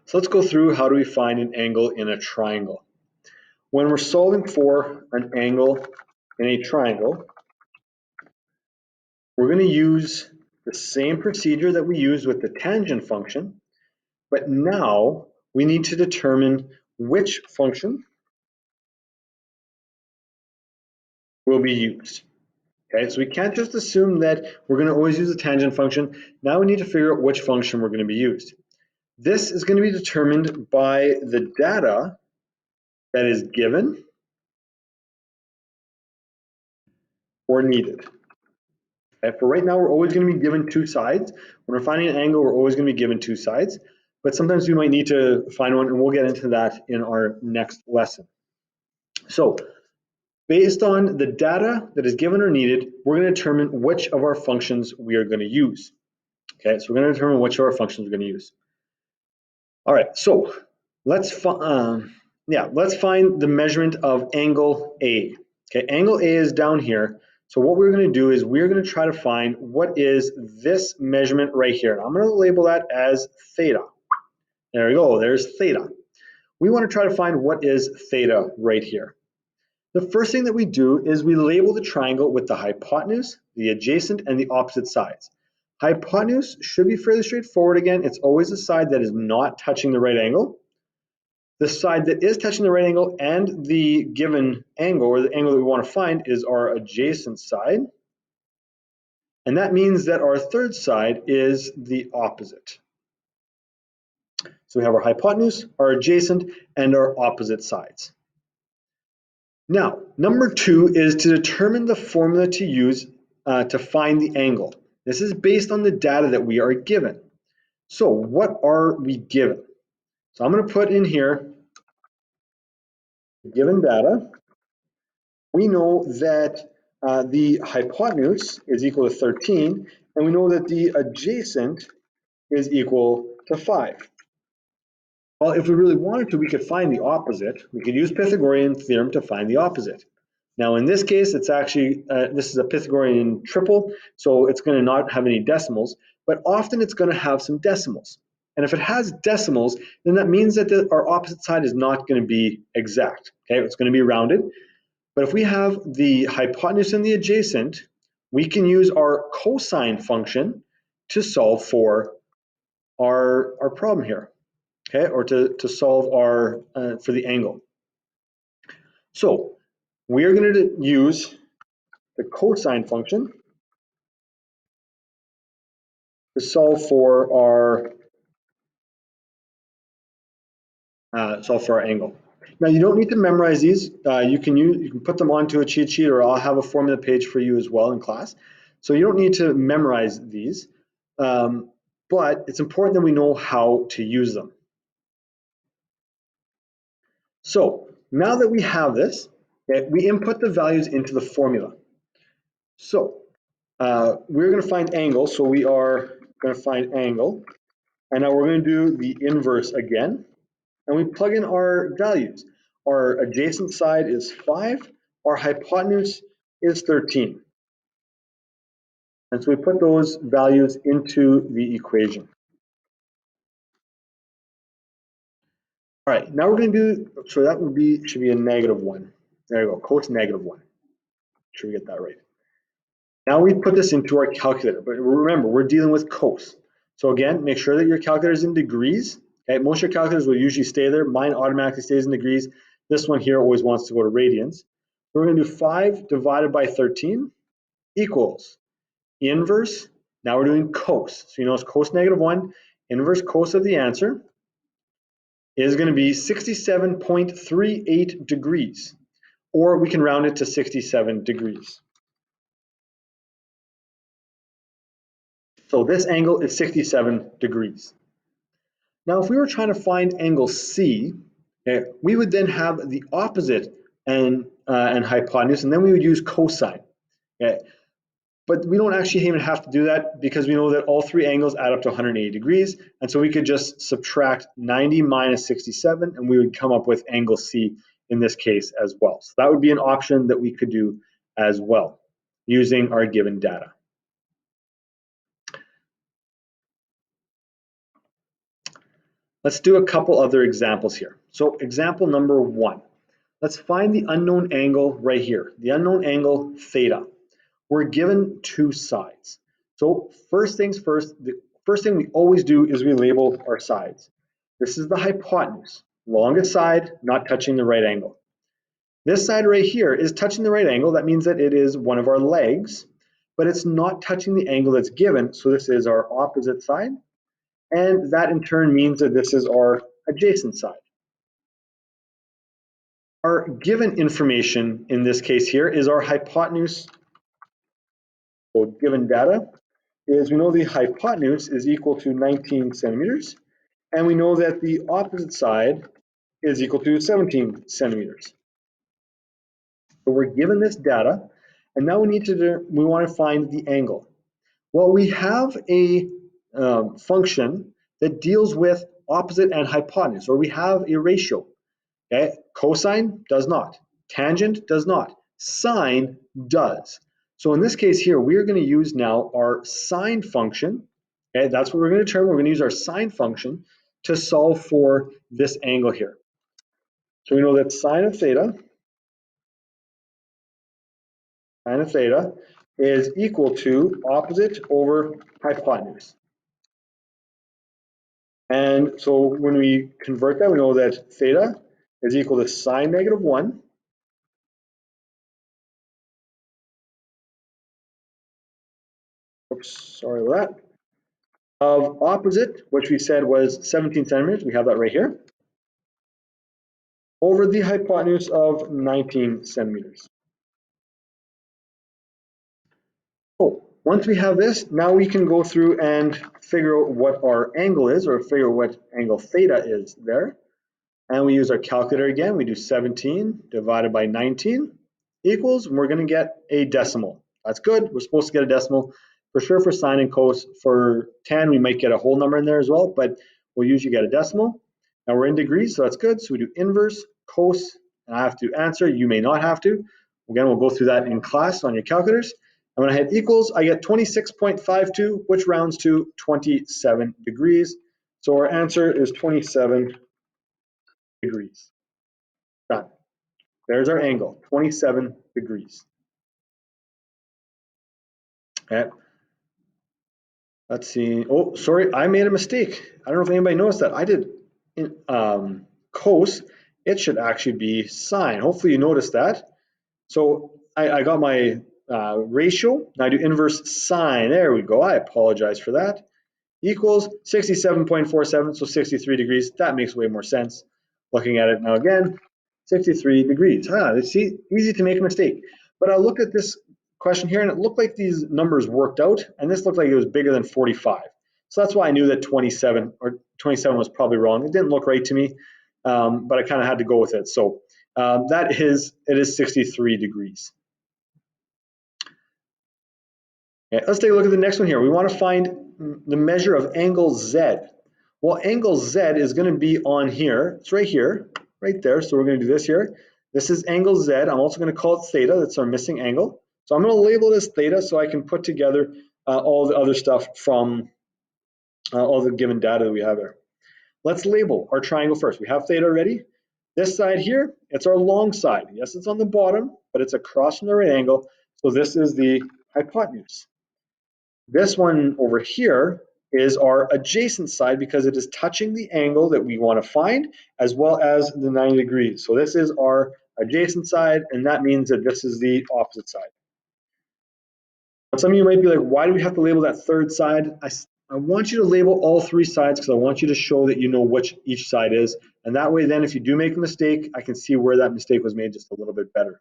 So let's go through how do we find an angle in a triangle. When we're solving for an angle in a triangle, we're going to use the same procedure that we used with the tangent function, but now we need to determine which function will be used. Okay, so we can't just assume that we're going to always use the tangent function. Now we need to figure out which function we're going to be used. This is going to be determined by the data that is given or needed. Okay, for right now, we're always going to be given two sides. When we're finding an angle, we're always going to be given two sides, but sometimes we might need to find one, and we'll get into that in our next lesson. So based on the data that is given or needed, we're going to determine which of our functions we are going to use. Okay, so we're going to determine which of our functions we're going to use. All right, so let's find the measurement of angle A. Okay, angle A is down here. So what we're going to do is we're going to try to find what is this measurement right here. And I'm going to label that as theta. There we go, there's theta. We want to try to find what is theta right here. The first thing that we do is we label the triangle with the hypotenuse, the adjacent, and the opposite sides. Hypotenuse should be fairly straightforward again. It's always the side that is not touching the right angle. The side that is touching the right angle and the given angle, or the angle that we want to find, is our adjacent side. And that means that our third side is the opposite. So we have our hypotenuse, our adjacent, and our opposite sides. Now, number two is to determine the formula to use to find the angle. This is based on the data that we are given. So what are we given? So I'm going to put in here given data. We know that the hypotenuse is equal to 13, and we know that the adjacent is equal to 5. Well, if we really wanted to, we could find the opposite. We could use Pythagorean theorem to find the opposite. Now, in this case, it's actually, this is a Pythagorean triple, so it's going to not have any decimals, but often it's going to have some decimals. And if it has decimals, then that means that our opposite side is not going to be exact. Okay, it's going to be rounded. But if we have the hypotenuse and the adjacent, we can use our cosine function to solve for our problem here, okay, or to solve our for the angle. So we are going to use the cosine function to solve for our angle. Now you don't need to memorize these. You can put them onto a cheat sheet, or I'll have a formula page for you as well in class. So you don't need to memorize these, but it's important that we know how to use them. So now that we have this, okay, we input the values into the formula. So we're going to find angle. So we are going to find angle, and now we're going to do the inverse again, and we plug in our values. Our adjacent side is 5, our hypotenuse is 13. And so we put those values into the equation. All right, now we're going to do, so that should be a -1. There you go, cos -1. Make sure we get that right. Now we put this into our calculator, but remember, we're dealing with cos. So again, make sure that your calculator is in degrees. Okay, most of your calculators will usually stay there. Mine automatically stays in degrees. This one here always wants to go to radians. We're going to do 5 divided by 13 equals inverse. Now we're doing cos. So you know it's cos -1. Inverse cos of the answer is going to be 67.38 degrees, or we can round it to 67 degrees. So this angle is 67 degrees. Now, if we were trying to find angle C, okay, we would then have the opposite and hypotenuse, and then we would use cosine. Okay? But we don't actually even have to do that because we know that all three angles add up to 180 degrees, and so we could just subtract 90 minus 67, and we would come up with angle C in this case as well. So that would be an option that we could do as well using our given data. Let's do a couple other examples here. So example number 1. Let's find the unknown angle right here, the unknown angle theta. We're given two sides. So first things first, the first thing we always do is we label our sides. This is the hypotenuse, longest side, not touching the right angle. This side right here is touching the right angle. That means that it is one of our legs, but it's not touching the angle that's given. So this is our opposite side. And that in turn means that this is our adjacent side. Our given information in this case here is our hypotenuse. So given data is we know the hypotenuse is equal to 19 centimeters, and we know that the opposite side is equal to 17 centimeters. So we're given this data, and now we want to find the angle. Well, we have a function that deals with opposite and hypotenuse, or we have a ratio. Okay, cosine does not, tangent does not, sine does. So in this case here, we're going to use now our sine function. Okay, that's what we're going to determine. We're going to use our sine function to solve for this angle here. So we know that sine of theta is equal to opposite over hypotenuse. And so when we convert that, we know that theta is equal to sine -1 sorry about that, of opposite, which we said was 17 centimeters, we have that right here, over the hypotenuse of 19 centimeters. Oh, once we have this, now we can go through and figure out what our angle is, or figure out what angle theta is there. And we use our calculator again. We do 17 divided by 19 equals, and we're going to get a decimal. That's good. We're supposed to get a decimal. For sure for sine and cos. For tan, we might get a whole number in there as well, but we'll usually get a decimal. Now we're in degrees, so that's good. So we do inverse, cos, and I have to answer. You may not have to. Again, we'll go through that in class on your calculators. And when I hit equals, I get 26.52, which rounds to 27 degrees. So our answer is 27 degrees. Done. There's our angle, 27 degrees. Okay. Let's see. Oh, sorry, I made a mistake. I don't know if anybody noticed that. I did cos. It should actually be sine. Hopefully you noticed that. So I got my ratio. Now I do inverse sine. There we go. I apologize for that. Equals 67.47, so 63 degrees. That makes way more sense. Looking at it now again, 63 degrees. See, easy to make a mistake. But I looked at this question here, and it looked like these numbers worked out, and this looked like it was bigger than 45. So that's why I knew that 27 was probably wrong. It didn't look right to me, but I kind of had to go with it. So it is 63 degrees. Okay, let's take a look at the next one here. We want to find the measure of angle Z. Well, angle Z is going to be on here. It's right here, right there. So we're going to do this here. This is angle Z. I'm also going to call it theta. That's our missing angle. So I'm going to label this theta so I can put together all the other stuff from all the given data that we have there. Let's label our triangle first. We have theta already. This side here, it's our long side. Yes, it's on the bottom, but it's across from the right angle. So this is the hypotenuse. This one over here is our adjacent side because it is touching the angle that we want to find as well as the 90 degrees. So this is our adjacent side, and that means that this is the opposite side. Some of you might be like, why do we have to label that third side? I want you to label all three sides because I want you to show that you know which each side is. And that way then if you do make a mistake, I can see where that mistake was made just a little bit better.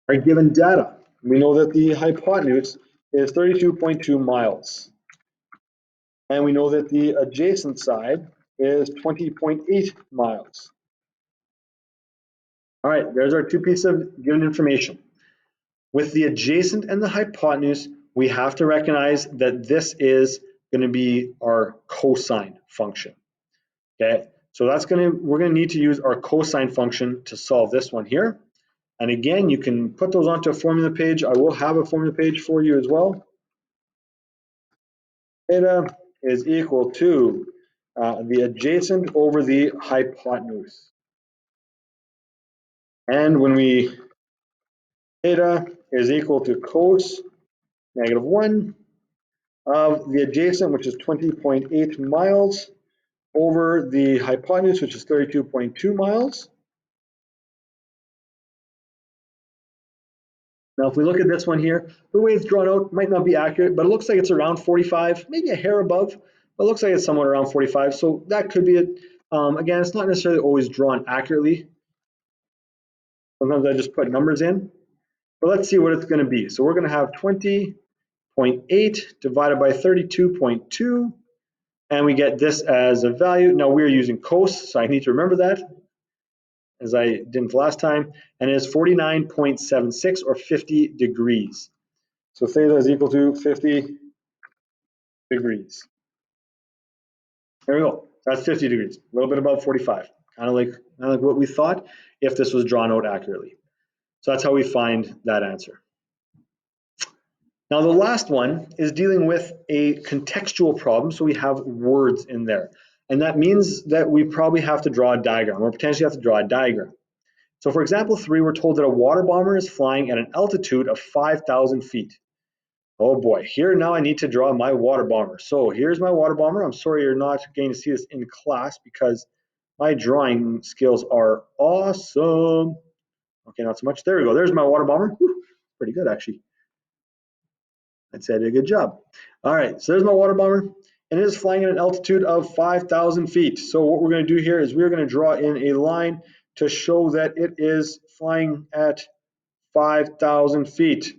Our given data, we know that the hypotenuse is 32.2 miles. And we know that the adjacent side is 20.8 miles. All right, there's our two pieces of given information. With the adjacent and the hypotenuse, we have to recognize that this is going to be our cosine function. Okay, so we're going to need to use our cosine function to solve this one here. And again, you can put those onto a formula page. I will have a formula page for you as well. is equal to the adjacent over the hypotenuse. And when we theta is equal to cos -1 of the adjacent, which is 20.8 miles, over the hypotenuse, which is 32.2 miles. Now, if we look at this one here, the way it's drawn out might not be accurate, but it looks like it's around 45, maybe a hair above, but it looks like it's somewhat around 45. So that could be it. Again, it's not necessarily always drawn accurately. Sometimes I just put numbers in, but let's see what it's going to be. So we're going to have 20.8 divided by 32.2, and we get this as a value. Now we're using cos, so I need to remember that, as I didn't last time, and it is 49.76 or 50 degrees. So theta is equal to 50 degrees. There we go. That's 50 degrees, a little bit above 45, kind of like what we thought if this was drawn out accurately. So that's how we find that answer. Now the last one is dealing with a contextual problem, so we have words in there. And that means that we probably have to draw a diagram, or potentially have to draw a diagram. So for example 3, we're told that a water bomber is flying at an altitude of 5,000 feet. Oh boy, here now I need to draw my water bomber. So here's my water bomber. I'm sorry you're not getting to see this in class because my drawing skills are awesome. Okay, not so much. There we go. There's my water bomber. Whew, pretty good, actually. I'd say I did a good job. All right, so there's my water bomber, and it is flying at an altitude of 5,000 feet. So what we're going to do here is we're going to draw in a line to show that it is flying at 5,000 feet.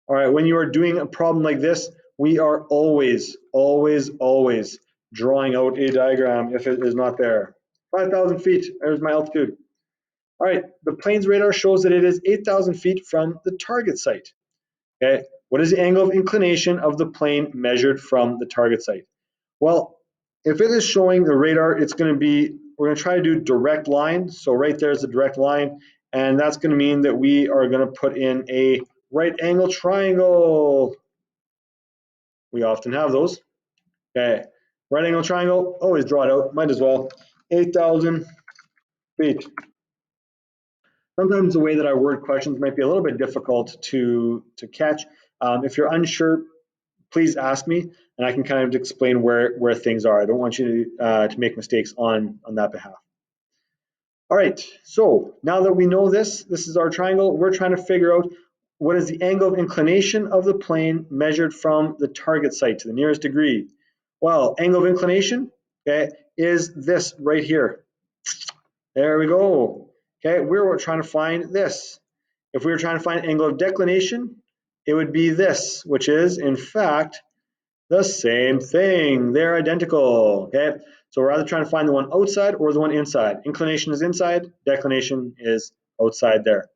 All right, when you are doing a problem like this, we are always, always, always drawing out a diagram if it is not there. 5,000 feet, there's my altitude. All right, the plane's radar shows that it is 8,000 feet from the target site. Okay, what is the angle of inclination of the plane measured from the target site? Well, if it is showing the radar, it's going to be, we're going to try to do direct line. So right there's the direct line, and that's going to mean that we are going to put in a right angle triangle. We often have those. Okay, right angle triangle, always draw it out, might as well. 8,000 feet. Sometimes the way that I word questions might be a little bit difficult to catch. If you're unsure, please ask me, and I can kind of explain where things are. I don't want you to make mistakes on that behalf. All right, so now that we know this is our triangle. We're trying to figure out what is the angle of inclination of the plane measured from the target site to the nearest degree. Well, angle of inclination, okay, is this right here. There we go. Okay, we're trying to find this. If we were trying to find angle of declination, it would be this, which is, in fact, the same thing. They're identical. Okay, so we're either trying to find the one outside or the one inside. Inclination is inside, declination is outside there.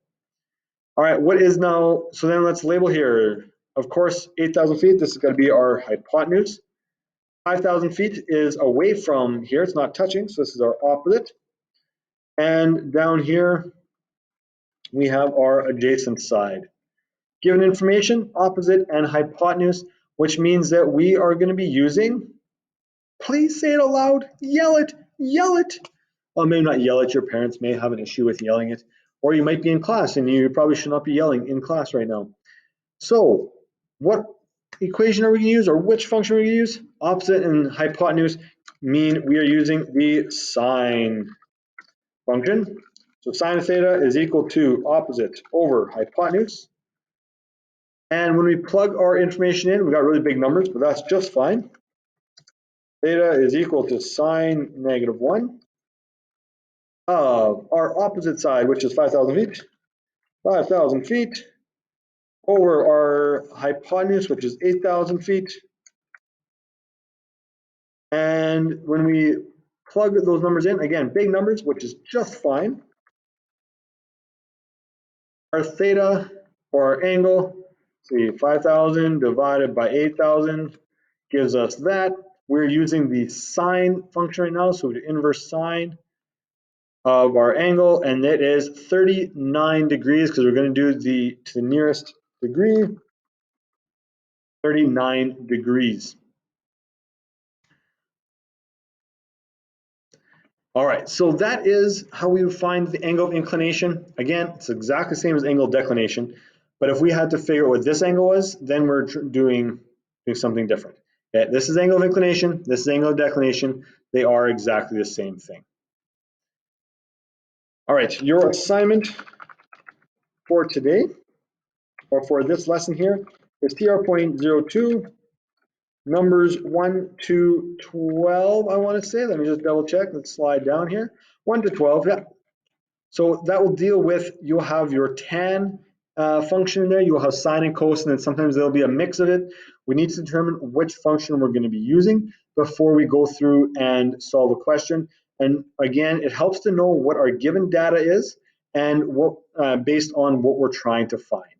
All right, what is now, so then let's label here. Of course, 8,000 feet, this is going to be our hypotenuse. 5,000 feet is away from here, it's not touching, so this is our opposite. And down here, we have our adjacent side. Given information, opposite and hypotenuse, which means that we are going to be using, please say it aloud, yell it, yell it. Well, maybe not yell it, your parents may have an issue with yelling it, or you might be in class and you probably should not be yelling in class right now. So what equation are we going to use, or which function are we going to use? Opposite and hypotenuse mean we are using the sine function. So sine of theta is equal to opposite over hypotenuse. And when we plug our information in, we got really big numbers, but that's just fine. Theta is equal to sine -1 of our opposite side, which is 5,000 feet. 5,000 feet over our hypotenuse, which is 8,000 feet. And when we plug those numbers in, again, big numbers, which is just fine. Our theta, or our angle, see, 5,000 divided by 8,000 gives us that. We're using the sine function right now, so the inverse sine of our angle, and it is 39 degrees because we're going to do to the nearest degree, 39 degrees. All right, so that is how we would find the angle of inclination. Again, it's exactly the same as angle of declination, but if we had to figure out what this angle was, then we're doing something different. Okay, this is angle of inclination, this is angle of declination. They are exactly the same thing. All right, your assignment for today, or for this lesson here, is TR.02, numbers 1 to 12, I want to say. Let me just double check. Let's slide down here. 1 to 12, yeah. So that will deal with, you'll have your tan function in there, you'll have sine and cosine, and sometimes there'll be a mix of it. We need to determine which function we're going to be using before we go through and solve a question. And again, it helps to know what our given data is and what based on what we're trying to find.